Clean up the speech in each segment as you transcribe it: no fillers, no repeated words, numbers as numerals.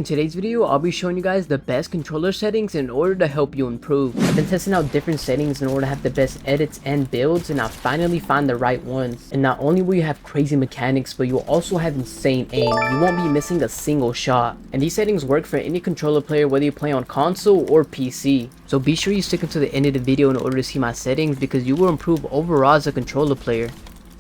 In today's video, I'll be showing you guys the best controller settings in order to help you improve. I've been testing out different settings in order to have the best edits and builds, and I finally found the right ones. And not only will you have crazy mechanics, but you'll also have insane aim. You won't be missing a single shot. And these settings work for any controller player, whether you play on console or PC. So be sure you stick until the end of the video in order to see my settings, because you will improve overall as a controller player.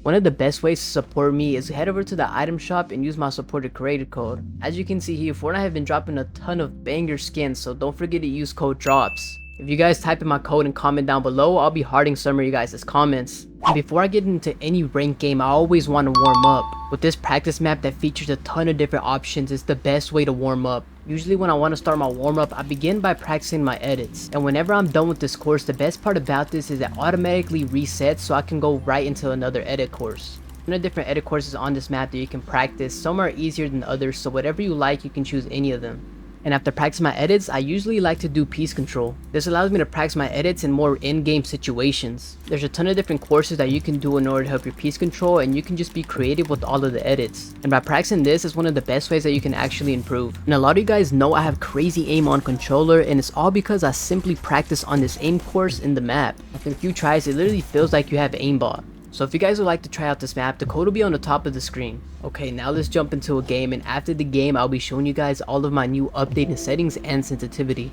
One of the best ways to support me is head over to the item shop and use my supported creator code. As you can see here, Fortnite have been dropping a ton of banger skins, so don't forget to use code Dropz. If you guys type in my code and comment down below, I'll be hearting some of you guys' comments. And before I get into any ranked game, I always want to warm up. With this practice map that features a ton of different options, it's the best way to warm up. Usually when I want to start my warm up, I begin by practicing my edits. And whenever I'm done with this course, the best part about this is it automatically resets, so I can go right into another edit course. There are different edit courses on this map that you can practice. Some are easier than others, so whatever you like, you can choose any of them. And after practicing my edits, I usually like to do piece control. This allows me to practice my edits in more in-game situations. There's a ton of different courses that you can do in order to help your piece control, and you can just be creative with all of the edits. And by practicing this is one of the best ways that you can actually improve. And a lot of you guys know I have crazy aim on controller, and it's all because I simply practice on this aim course in the map. After a few tries, it literally feels like you have Aimbot. So if you guys would like to try out this map, the code will be on the top of the screen. Okay, now let's jump into a game, and after the game, I'll be showing you guys all of my new updated settings and sensitivity.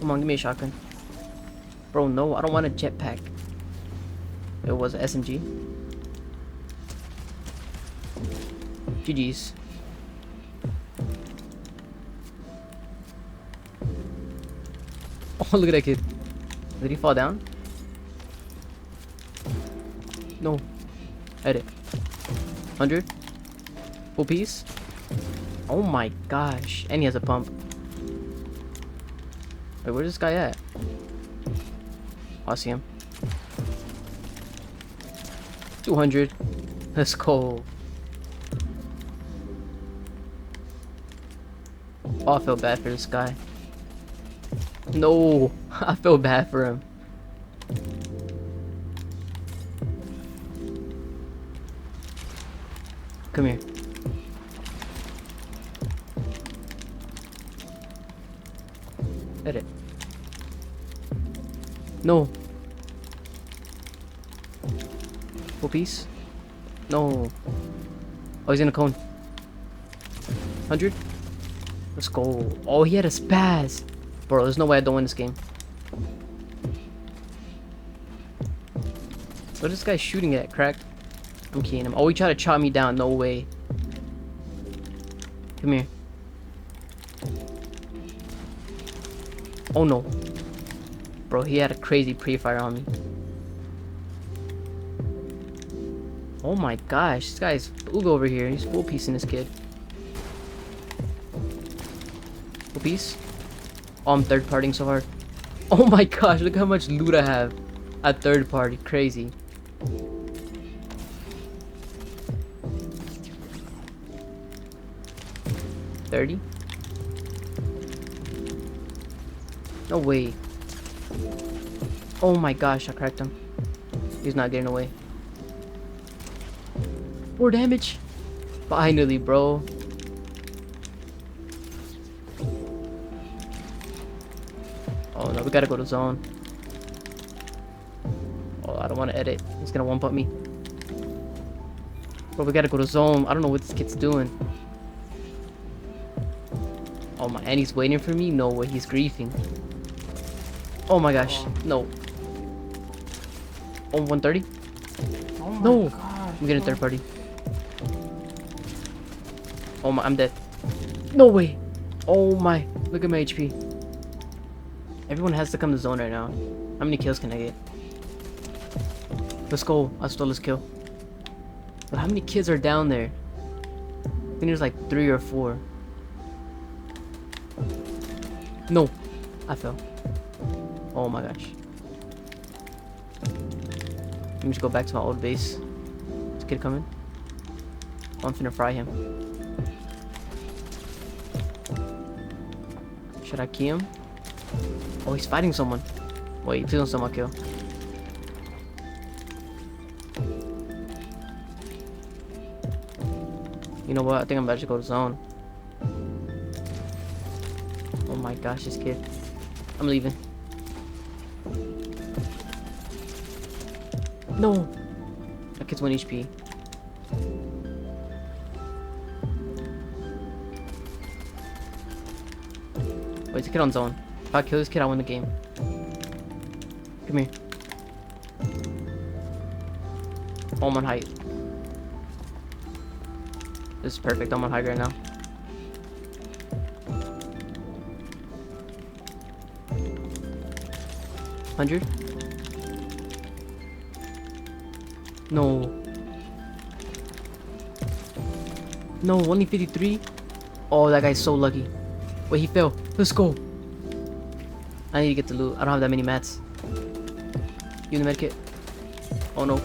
Come on, give me a shotgun. Bro, no, I don't want a jetpack. It was an SMG. GG's. Oh, look at that kid. Did he fall down? No. Edit. 100. Full piece. Oh my gosh. And he has a pump. Wait, where's this guy at? Oh, I see him. 200. Let's go. Oh, I feel bad for this guy. No. I feel bad for him. Come here. Edit. No. Full piece? No. Oh, he's in a cone. 100? Let's go. Oh, he had a spaz. Bro, there's no way I don't win this game. What is this guy shooting at, crack? I'm keying him. Oh, he tried to chop me down. No way. Come here. Oh no. Bro, he had a crazy pre-fire on me. Oh my gosh. This guy's boog over here. He's full piecing this kid. Full piece? Oh, I'm third partying so hard. Oh my gosh. Look how much loot I have at third party. Crazy. $30? No way. Oh my gosh, I cracked him. He's not getting away. 4 damage. Finally, bro. Oh no, we gotta go to zone. Oh, I don't want to edit. He's gonna one-put me. Bro, we gotta go to zone. I don't know what this kid's doing. Oh my, and he's waiting for me? No way, he's griefing. Oh my gosh, no. Oh, 130? Oh my no! gosh, I'm getting third party. Oh my, I'm dead. No way! Oh my, look at my HP. Everyone has to come to zone right now. How many kills can I get? Let's go, I stole this kill. But how many kids are down there? I think there's like 3 or 4. No, I fell. Oh my gosh. Let me just go back to my old base. This kid coming. Oh, I'm finna fry him. Should I key him? Oh, he's fighting someone. Wait, please don't steal my kill. You know what? I think I'm about to go to zone. Oh my gosh, this kid. I'm leaving. No. That kid's 1 HP. Wait, this kid on zone. If I kill this kid, I win the game. Come here. Oh, I'm on height. This is perfect. I'm on height right now. $100. No. No, only 53. Oh, that guy's so lucky. Wait, he fell. Let's go. I need to get the loot. I don't have that many mats. You in the medkit? Oh no.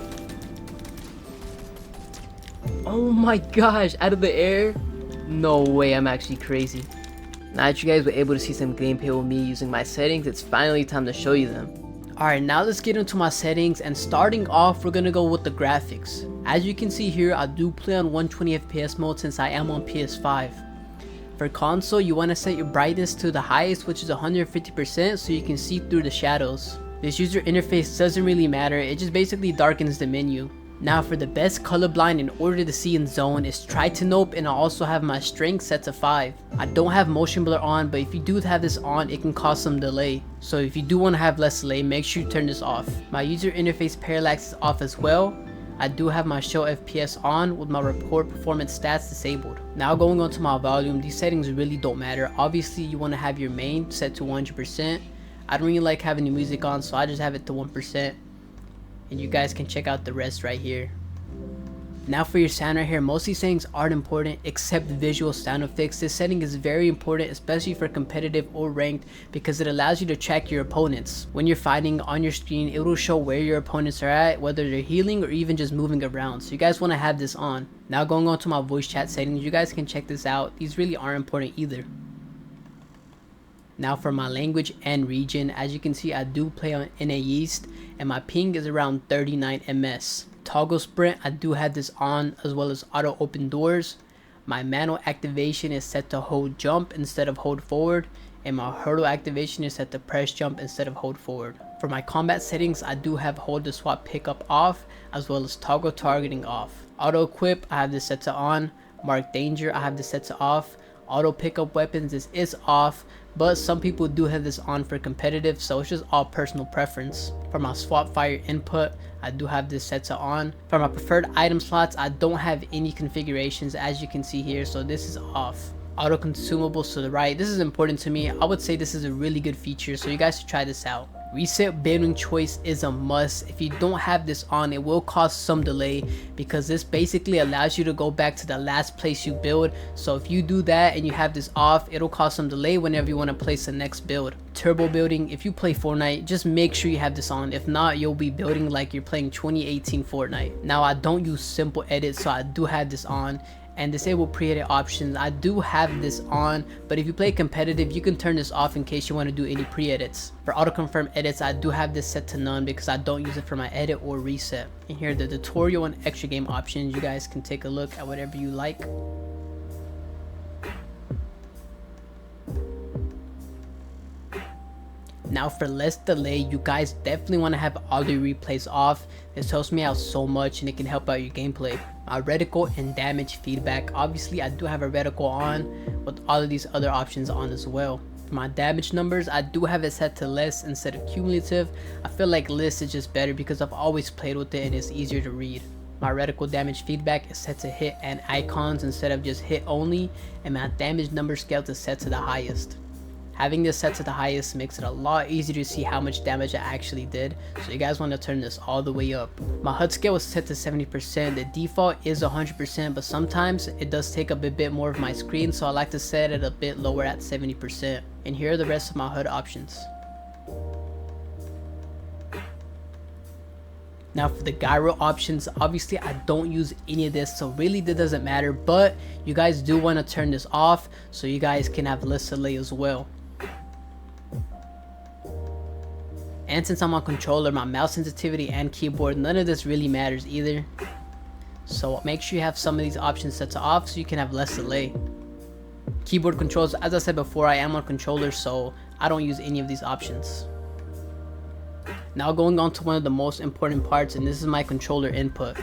Oh my gosh, out of the air? No way, I'm actually crazy. Now that you guys were able to see some gameplay with me using my settings, it's finally time to show you them. Alright, now let's get into my settings, and starting off, we're gonna go with the graphics. As you can see here, I do play on 120 FPS mode since I am on PS5. For console, you want to set your brightness to the highest, which is 150%, so you can see through the shadows. This user interface doesn't really matter, it just basically darkens the menu. Now for the best colorblind in order to see in zone is try to nope, and I also have my strength set to 5. I don't have motion blur on, but if you do have this on, it can cause some delay. So if you do want to have less delay, make sure you turn this off. My user interface parallax is off as well. I do have my show FPS on with my report performance stats disabled. Now going on to my volume, these settings really don't matter. Obviously you want to have your main set to 100%. I don't really like having the music on, so I just have it to 1%. And you guys can check out the rest right here. Now for your sound right here, most of these settings aren't important except visual sound effects. This setting is very important, especially for competitive or ranked, because it allows you to track your opponents. When you're fighting on your screen, it will show where your opponents are at, whether they're healing or even just moving around. So you guys want to have this on. Now going on to my voice chat settings, you guys can check this out. These really aren't important either. Now for my language and region, as you can see, I do play on NA East and my ping is around 39 ms. Toggle sprint, I do have this on, as well as auto open doors. My manual activation is set to hold jump instead of hold forward, and my hurdle activation is set to press jump instead of hold forward. For my combat settings, I do have hold to swap pickup off, as well as toggle targeting off. Auto equip, I have this set to on. Mark danger, I have this set to off. Auto pickup weapons, this is off, but some people do have this on for competitive, so it's just all personal preference. For my swap fire input, I do have this set to on. For my preferred item slots, I don't have any configurations, as you can see here, so this is off. Auto consumables to the right, this is important to me. I would say this is a really good feature, so you guys should try this out. Reset building choice is a must. If you don't have this on, it will cause some delay, because this basically allows you to go back to the last place you build. So if you do that and you have this off, it'll cause some delay whenever you want to place the next build. Turbo building, if you play Fortnite, just make sure you have this on. If not, you'll be building like you're playing 2018 Fortnite. Now I don't use simple edit, so I do have this on. And disable pre-edit options, I do have this on, but if you play competitive, you can turn this off in case you want to do any pre-edits. For auto confirm edits, I do have this set to none because I don't use it for my edit or reset. And here are the tutorial and extra game options. You guys can take a look at whatever you like. Now for less delay, you guys definitely want to have audio replays off. This helps me out so much and it can help out your gameplay. My reticle and damage feedback, obviously I do have a reticle on with all of these other options on as well. For my damage numbers, I do have it set to less instead of cumulative. I feel like less is just better because I've always played with it and it's easier to read. My reticle damage feedback is set to hit and icons instead of just hit only, and my damage number scale is set to the highest. Having this set to the highest makes it a lot easier to see how much damage I actually did, so you guys want to turn this all the way up. My HUD scale is set to 70%, the default is 100%, but sometimes it does take up a bit more of my screen, so I like to set it a bit lower at 70%. And here are the rest of my HUD options. Now for the gyro options, obviously I don't use any of this, so really that doesn't matter, but you guys do want to turn this off so you guys can have less delay as well. And since I'm on controller, my mouse sensitivity and keyboard, none of this really matters either. So make sure you have some of these options set to off so you can have less delay. Keyboard controls, as I said before, I am on controller, so I don't use any of these options. Now going on to one of the most important parts, and this is my controller input.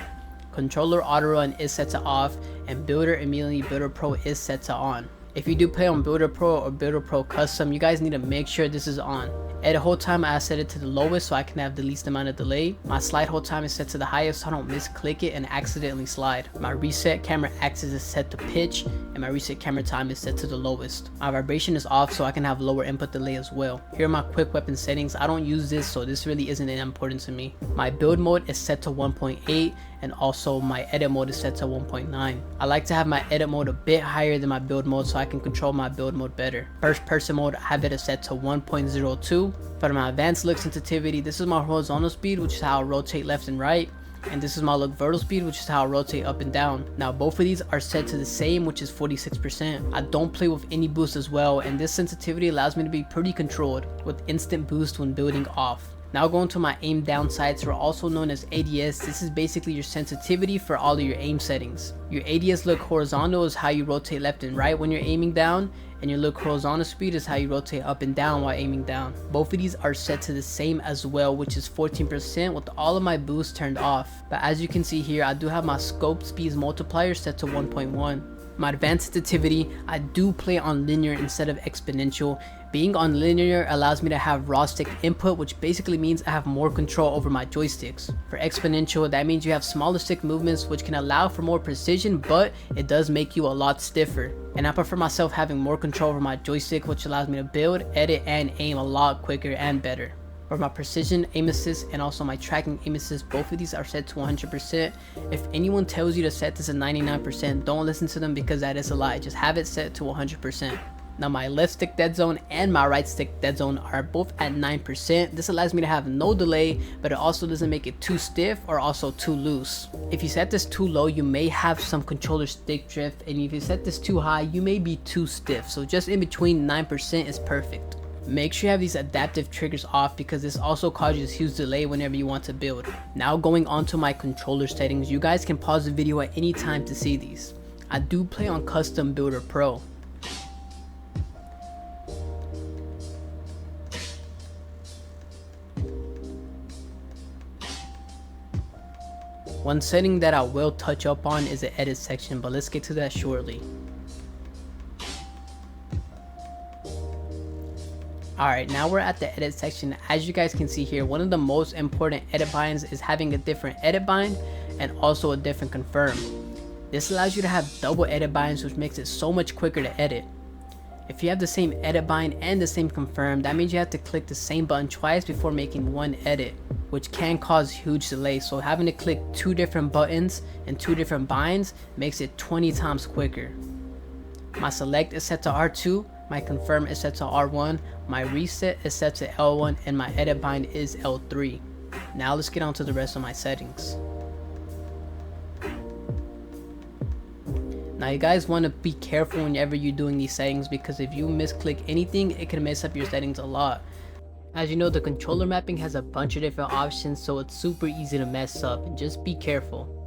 Controller auto run is set to off, and builder immediately builder pro is set to on. If you do play on builder pro or builder pro custom, you guys need to make sure this is on. Edit hold time, I set it to the lowest so I can have the least amount of delay. My slide hold time is set to the highest so I don't misclick it and accidentally slide. My reset camera axis is set to pitch, and my reset camera time is set to the lowest. My vibration is off so I can have lower input delay as well. Here are my quick weapon settings. I don't use this, so this really isn't important to me. My build mode is set to 1.8, and also my edit mode is set to 1.9. I like to have my edit mode a bit higher than my build mode so I can control my build mode better. First person mode, I have it set to 1.02. For my advanced look sensitivity, this is my horizontal speed, which is how I rotate left and right, and this is my look vertical speed, which is how I rotate up and down. Now both of these are set to the same, which is 46%. I don't play with any boost as well, and this sensitivity allows me to be pretty controlled with instant boost when building off. Now going to my aim down sights, or also known as ADS. This is basically your sensitivity for all of your aim settings. Your ADS look horizontal is how you rotate left and right when you're aiming down, and your look horizontal speed is how you rotate up and down while aiming down. Both of these are set to the same as well, which is 14% with all of my boosts turned off. But as you can see here, I do have my scope speeds multiplier set to 1.1. My advanced sensitivity, I do play on linear instead of exponential. Being on linear allows me to have raw stick input, which basically means I have more control over my joysticks. For exponential, that means you have smaller stick movements, which can allow for more precision, but it does make you a lot stiffer. And I prefer myself having more control over my joystick, which allows me to build, edit, and aim a lot quicker and better. For my precision aim assist and also my tracking aim assist, both of these are set to 100%. If anyone tells you to set this at 99%, don't listen to them because that is a lie. Just have it set to 100%. Now my left stick dead zone and my right stick dead zone are both at 9%. This allows me to have no delay, but it also doesn't make it too stiff or also too loose. If you set this too low, you may have some controller stick drift, and if you set this too high, you may be too stiff. So just in between 9% is perfect. Make sure you have these adaptive triggers off because this also causes huge delay whenever you want to build. Now going on to my controller settings, you guys can pause the video at any time to see these. I do play on custom builder pro. One setting that I will touch up on is the edit section, but let's get to that shortly. Alright, now we're at the edit section. As you guys can see here, one of the most important edit binds is having a different edit bind and also a different confirm. This allows you to have double edit binds, which makes it so much quicker to edit. If you have the same edit bind and the same confirm, that means you have to click the same button twice before making one edit, which can cause huge delay. So having to click two different buttons and two different binds makes it 20 times quicker. My select is set to R2, my confirm is set to R1, my reset is set to L1, and my edit bind is L3. Now let's get on to the rest of my settings. Now you guys want to be careful whenever you're doing these settings, because if you misclick anything, it can mess up your settings a lot. As you know, the controller mapping has a bunch of different options, so it's super easy to mess up, and just be careful.